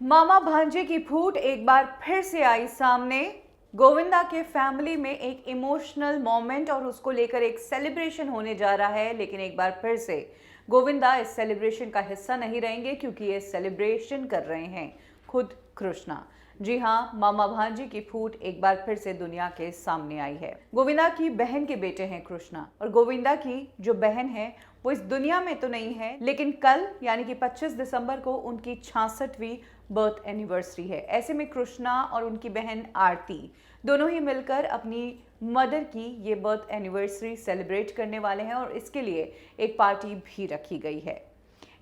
मामा भांजे की फूट एक बार फिर से आई सामने। गोविंदा के फैमिली में एक इमोशनल मोमेंट और उसको लेकर एक सेलिब्रेशन होने जा रहा है, लेकिन एक बार फिर से गोविंदा इस सेलिब्रेशन का हिस्सा नहीं रहेंगे क्योंकि ये सेलिब्रेशन कर रहे हैं खुद कृष्णा। जी हाँ, मामा भांजे की फूट एक बार फिर से दुनिया के सामने आई है। गोविंदा की बहन के बेटे हैं कृष्णा, और गोविंदा की जो बहन है वो इस दुनिया में तो नहीं है, लेकिन कल यानी कि 25 दिसंबर को उनकी 66वीं बर्थ एनिवर्सरी है। ऐसे में कृष्णा और उनकी बहन आरती दोनों ही मिलकर अपनी मदर की ये बर्थ एनिवर्सरी सेलिब्रेट करने वाले हैं, और इसके लिए एक पार्टी भी रखी गई है।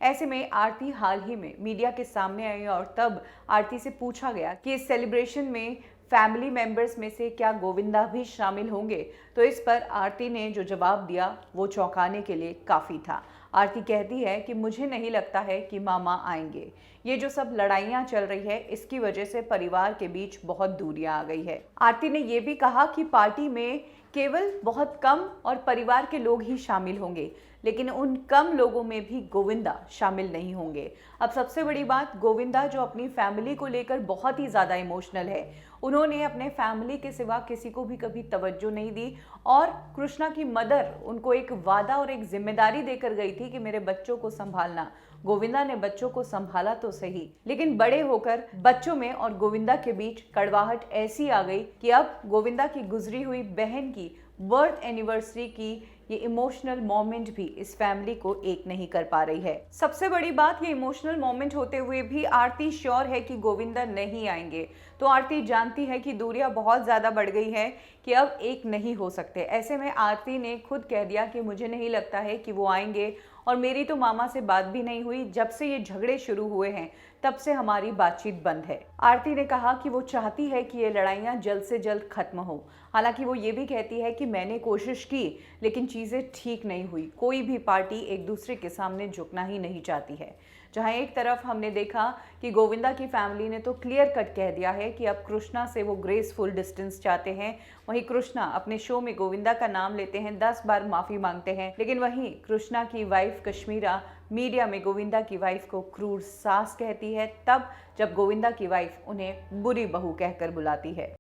ऐसे में आरती हाल ही में मीडिया के सामने आई, और तब आरती से पूछा गया कि इस सेलिब्रेशन में फैमिली मेंबर्स में से क्या गोविंदा भी शामिल होंगे, तो इस पर आरती ने जो जवाब दिया वो चौंकाने के लिए काफ़ी था। आरती कहती है कि मुझे नहीं लगता है कि मामा आएंगे। ये जो सब लड़ाइयाँ चल रही है इसकी वजह से परिवार के बीच बहुत दूरियां आ गई है। आरती ने ये भी कहा कि पार्टी में केवल बहुत कम और परिवार के लोग ही शामिल होंगे, लेकिन उन कम लोगों में भी गोविंदा शामिल नहीं होंगे। अब सबसे बड़ी बात, गोविंदा जो अपनी फैमिली को लेकर बहुत ही ज़्यादा इमोशनल है, उन्होंने अपने फैमिली के सिवा किसी को भी कभी तवज्जो नहीं दी, और कृष्णा की मदर उनको एक वादा और एक जिम्मेदारी देकर गई थी कि मेरे बच्चों को संभालना। गोविंदा ने बच्चों को संभाला तो सही, लेकिन बड़े होकर बच्चों में और गोविंदा के बीच कड़वाहट ऐसी आ गई कि अब गोविंदा की गुजरी हुई बहन की बर्थ एनिवर्सरी की ये इमोशनल मोमेंट भी इस फैमिली को एक नहीं कर पा रही है। सबसे बड़ी बात, ये इमोशनल मोमेंट होते हुए भी आरती श्योर है कि गोविंदा नहीं आएंगे। तो आरती जानती है कि दूरियां बहुत ज़्यादा बढ़ गई है, कि अब एक नहीं हो सकते। ऐसे में आरती ने खुद कह दिया कि मुझे नहीं लगता है कि वो आएंगे, और मेरी तो मामा से बात भी नहीं हुई। जब से ये झगड़े शुरू हुए हैं तब से हमारी बातचीत बंद है। आरती ने कहा कि वो चाहती है कि ये लड़ाइयाँ जल्द से जल्द खत्म हो। हालांकि वो ये भी कहती है कि मैंने कोशिश की, लेकिन चीज़ें ठीक नहीं हुई। कोई भी पार्टी एक दूसरे के सामने झुकना ही नहीं चाहती है। जहां एक तरफ हमने देखा कि गोविंदा की फैमिली ने तो क्लियर कट कह दिया है कि अब कृष्णा से वो ग्रेसफुल डिस्टेंस चाहते हैं, वहीं कृष्णा अपने शो में गोविंदा का नाम लेते हैं, 10 बार माफ़ी मांगते हैं, लेकिन वहीं कृष्णा की वाइफ कश्मीरा मीडिया में गोविंदा की वाइफ को क्रूर सास कहती है, तब जब गोविंदा की वाइफ उन्हें बुरी बहू कहकर बुलाती है।